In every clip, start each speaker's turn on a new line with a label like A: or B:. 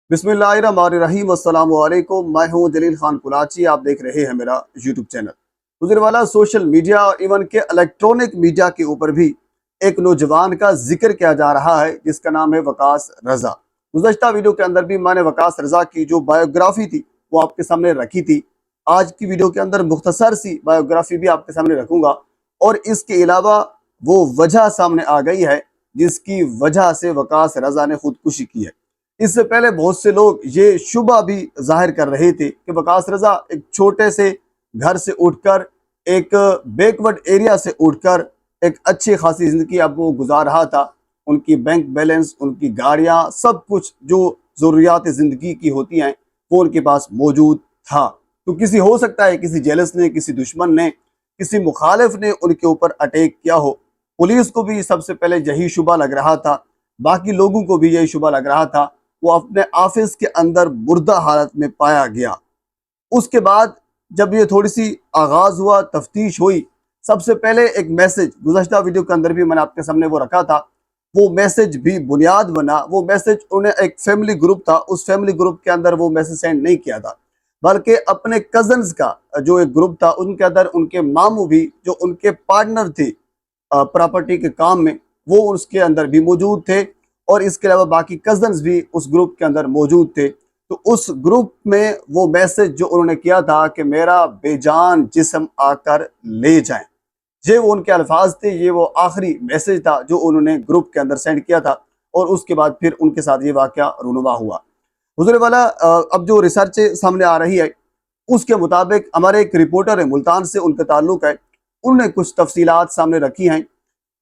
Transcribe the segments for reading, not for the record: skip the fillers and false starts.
A: बिस्मिल्लाहिर्रहमानिर्रहीम। अस्सलाम वालेकुम। मैं हूं जलील खान कुलाची। आप देख रहे हैं मेरा यूट्यूब चैनल। गुजरवाला सोशल मीडिया और इवन के इलेक्ट्रॉनिक मीडिया के ऊपर भी एक नौजवान का जिक्र किया जा रहा है जिसका नाम है वकास रजा। गुज़श्ता वीडियो के अंदर भी मैंने वकास रजा की जो बायोग्राफी थी वो आपके सामने रखी थी। आज की वीडियो के अंदर मुख्तसर सी बायोग्राफी भी आपके सामने रखूंगा और इसके अलावा वो वजह सामने आ गई है जिसकी वजह से वकास रजा ने खुदकुशी की है। इससे पहले बहुत से लोग ये शुबा भी जाहिर कर रहे थे कि वकास रजा एक छोटे से घर से उठकर, एक बैकवर्ड एरिया से उठकर एक अच्छी खासी जिंदगी अब वो गुजार रहा था। उनकी बैंक बैलेंस, उनकी गाड़ियां, सब कुछ जो जरूरियात जिंदगी की होती हैं वो उनके पास मौजूद था। तो किसी हो सकता है किसी जेलस ने, किसी दुश्मन ने, किसी मुखालिफ ने उनके ऊपर अटैक किया हो। पुलिस को भी सबसे पहले यही शुबा लग रहा था, बाकी लोगों को भी यही शुबा लग रहा था। वो अपने ऑफिस के अंदर मुर्दा हालत में पाया गया। उसके बाद जब ये थोड़ी सी आगाज हुआ, तफ्तीश हुई, सबसे पहले एक मैसेज गुज़श्ता वीडियो के अंदर भी मैंने आपके सामने वो रखा था। वो मैसेज भी बुनियाद बना। वो मैसेज उन्हें एक फैमिली ग्रुप था, उस फैमिली ग्रुप के अंदर वो मैसेज सेंड नहीं किया था, बल्कि अपने कजन्स का जो एक ग्रुप था उनके अंदर उनके मामू भी जो उनके पार्टनर थे प्रॉपर्टी के काम में, वो उसके अंदर भी मौजूद थे और इसके अलावा बाकी कजन्स भी उस ग्रुप के अंदर मौजूद थे। तो उस ग्रुप में वो मैसेज जो उन्होंने किया था कि मेरा बेजान जिस्म आकर ले जाएं, ये वो उनके अल्फाज थे। ये वो आखिरी मैसेज था जो उन्होंने ग्रुप के अंदर सेंड किया था और उसके बाद फिर उनके साथ ये वाकया रूनुमा हुआ। हुजूर वाला अब जो रिसर्च सामने आ रही है उसके मुताबिक हमारे एक रिपोर्टर है, मुल्तान से उनका ताल्लुक है, उन्होंने कुछ तफसीलात सामने रखी हैं।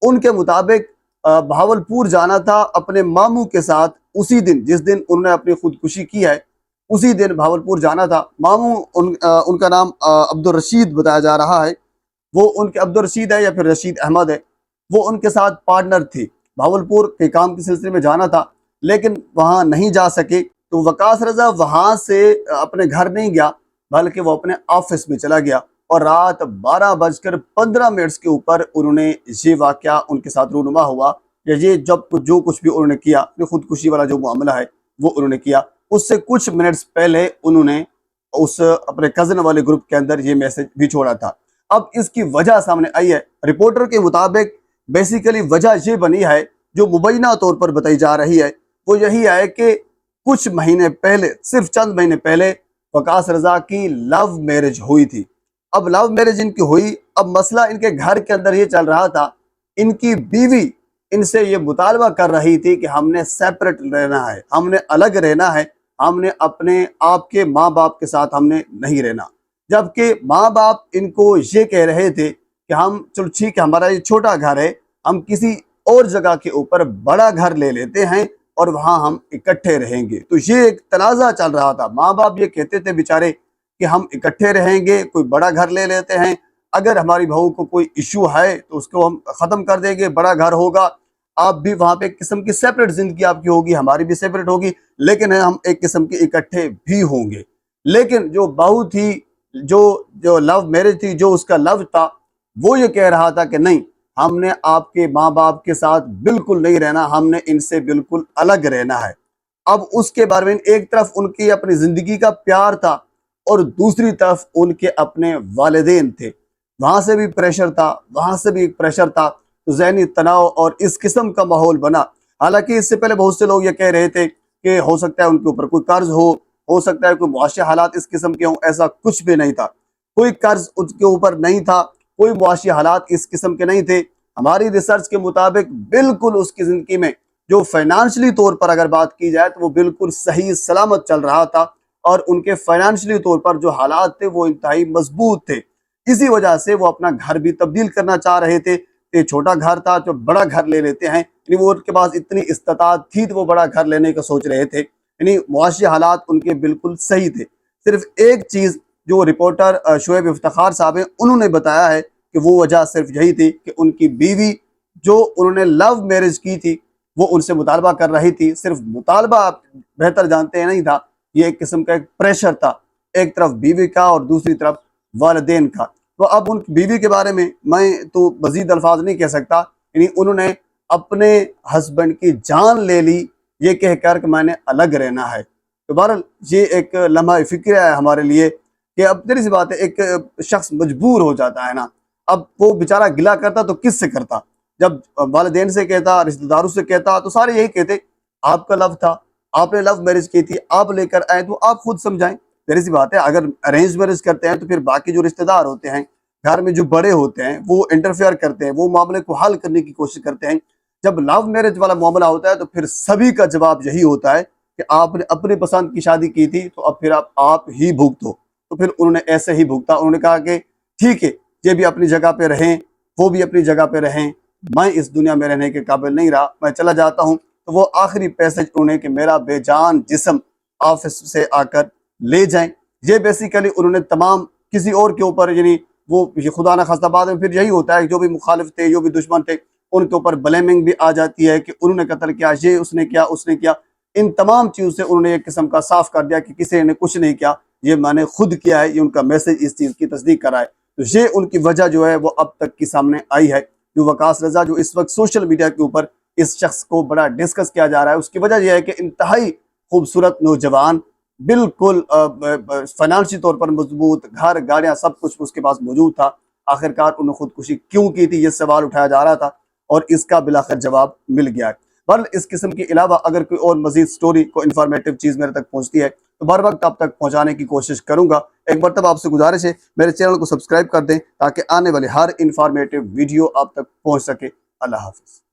A: उनके मुताबिक भावलपुर जाना था अपने मामू के साथ। उसी दिन जिस दिन उन्होंने अपनी खुदकुशी की है उसी दिन भावलपुर जाना था। मामू उनका नाम अब्दुल रशीद बताया जा रहा है। वो उनके अब्दुल रशीद है या फिर रशीद अहमद है। वो उनके साथ पार्टनर थे। भावलपुर के काम के सिलसिले में जाना था लेकिन वहां नहीं जा सके। तो वकास रजा वहां से अपने घर नहीं गया बल्कि वो अपने ऑफिस में चला गया और रात 12:15 के ऊपर उन्होंने ये वाकया उनके साथ रूनुमा हुआ। या ये जब जो कुछ भी उन्होंने किया, खुदकुशी वाला जो मामला है वो उन्होंने किया, उससे कुछ मिनट्स पहले उन्होंने उस अपने कजन वाले ग्रुप के अंदर ये मैसेज भी छोड़ा था। अब इसकी वजह सामने आई है। रिपोर्टर के मुताबिक बेसिकली वजह ये बनी है, जो मुबैना तौर पर बताई जा रही है, वो यही है कि कुछ महीने पहले, सिर्फ चंद महीने पहले वकास रजा की लव मैरिज हुई थी। अब लव मैरिज इनकी हुई। अब मसला इनके घर के अंदर ये चल रहा था, इनकी बीवी इनसे ये मुतालबा कर रही थी कि हमने सेपरेट रहना है, हमने अलग रहना है, हमने अपने आपके माँ बाप के साथ हमने नहीं रहना। जबकि माँ बाप इनको ये कह रहे थे कि हम, चलो ठीक है, हमारा ये छोटा घर है, हम किसी और जगह के ऊपर बड़ा घर ले लेते हैं और वहां हम इकट्ठे रहेंगे। तो ये एक तनाज़ा चल रहा था। माँ बाप ये कहते थे बेचारे कि हम इकट्ठे रहेंगे, कोई बड़ा घर ले लेते हैं, अगर हमारी बहू को कोई इशू है तो उसको हम ख़त्म कर देंगे, बड़ा घर होगा, आप भी वहाँ पे एक किस्म की सेपरेट ज़िंदगी आपकी होगी, हमारी भी सेपरेट होगी, लेकिन हम एक किस्म के इकट्ठे भी होंगे। लेकिन जो बहू थी, जो जो लव मैरिज थी, जो उसका लव था, वो ये कह रहा था कि नहीं, हमने आपके माँ बाप के साथ बिल्कुल नहीं रहना, हमने इनसे बिल्कुल अलग रहना है। अब उसके बारे में एक तरफ उनकी अपनी ज़िंदगी का प्यार था और दूसरी तरफ उनके अपने वालिदैन थे। वहां से भी प्रेशर था, वहां से भी एक प्रेशर था। तो ज़हनी तनाव और इस किस्म का माहौल बना। हालांकि इससे पहले बहुत से लोग ये कह रहे थे कि हो सकता है उनके ऊपर कोई कर्ज हो सकता है कोई मुआशी हालात इस किस्म के हों। ऐसा कुछ भी नहीं था, कोई कर्ज उसके ऊपर नहीं था, कोई मुआशी हालात इस किस्म के नहीं थे। हमारी रिसर्च के मुताबिक बिल्कुल उसकी जिंदगी में जो फाइनेंशियली तौर पर अगर बात की जाए तो वो बिल्कुल सही सलामत चल रहा था और उनके फाइनेंशियली तौर पर जो हालात थे वो इंतहाई मजबूत थे। इसी वजह से वो अपना घर भी तब्दील करना चाह रहे थे। ये छोटा घर था, जो बड़ा घर ले लेते हैं, यानी वो उनके पास इतनी इस्तात थी तो वो बड़ा घर लेने का सोच रहे थे। यानी मुआशी हालात उनके बिल्कुल सही थे। सिर्फ एक चीज़ जो रिपोर्टर शुएब इफ्तिखार साहब हैं उन्होंने बताया है कि वो वजह सिर्फ यही थी कि उनकी बीवी जो उन्होंने लव मैरिज की थी वो उनसे मुतालबा कर रही थी। सिर्फ मुतालबा, आप बेहतर जानते हैं, नहीं था, ये एक किस्म का एक प्रेशर था, एक तरफ बीवी का और दूसरी तरफ वालिदैन का। तो अब उन बीवी के बारे में मैं तो मजीद अल्फाज नहीं कह सकता। यानी उन्होंने अपने हस्बैंड की जान ले ली ये कहकर कि मैंने अलग रहना है। तो बहरहाल ये एक लम्हा फिक्र है हमारे लिए कि अब तेरी सी बात है, एक शख्स मजबूर हो जाता है ना। अब वो बेचारा गिला करता तो किससे करता? जब वालिदैन से कहता, रिश्तेदारों से कहता, तो सारे यही कहते आपका लव था, आपने लव मैरिज की थी, आप लेकर आए तो आप खुद समझाएं। तेरी सी बात है, अगर अरेंज मैरिज करते हैं तो फिर बाकी जो रिश्तेदार होते हैं, घर में जो बड़े होते हैं, वो इंटरफेयर करते हैं, वो मामले को हल करने की कोशिश करते हैं। जब लव मैरिज वाला मामला होता है तो फिर सभी का जवाब यही होता है कि आपने अपनी पसंद की शादी की थी, तो अब फिर आप ही भुगतो। तो फिर उन्होंने ऐसे ही भुगता। उन्होंने कहा कि ठीक है, ये भी अपनी जगह पे रहें, वो भी अपनी जगह पे रहें, मैं इस दुनिया में रहने के काबिल नहीं रहा, मैं चला जाता हूँ। तो वो आखिरी पैसेज उन्होंने कि मेरा बेजान जिस्म ऑफिस से आकर ले जाएं। ये बेसिकली उन्होंने तमाम किसी और के ऊपर, यानी वो ये खुदा ना खास्ता बाद में फिर यही होता है, जो भी मुखालिफ थे, जो भी दुश्मन थे, उनके ऊपर ब्लेमिंग भी आ जाती है कि उन्होंने कत्ल किया, ये उसने किया, उसने किया। इन तमाम चीज़ों से उन्होंने एक किस्म का साफ कर दिया कि किसी ने कुछ नहीं किया, ये मैंने खुद किया है। ये उनका मैसेज इस चीज़ की तस्दीक करा है। तो ये उनकी वजह जो है वो अब तक की सामने आई है। जो वकास रजा जो इस वक्त सोशल मीडिया के ऊपर इस शख्स को बड़ा डिस्कस किया जा रहा है, उसकी वजह यह है कि इंतहाई खूबसूरत नौजवान, बिल्कुल फाइनेंशियल तौर पर मजबूत, घर गाड़ियां सब कुछ उसके पास मौजूद था। आखिरकार उन्होंने खुदकुशी क्यों की थी, ये सवाल उठाया जा रहा था और इसका बिलाखिर जवाब मिल गया है। पर इस किस्म के अलावा अगर कोई और मजीद स्टोरी को इन्फॉर्मेटिव चीज़ मेरे तक पहुंचती है तो बर वक्त आप तक पहुंचाने की कोशिश करूंगा। एक मरतबा आपसे गुजारिश है, मेरे चैनल को सब्सक्राइब कर दें ताकि आने वाली हर इन्फॉर्मेटिव वीडियो आप तक पहुंच सके। अल्लाह हाफिज़।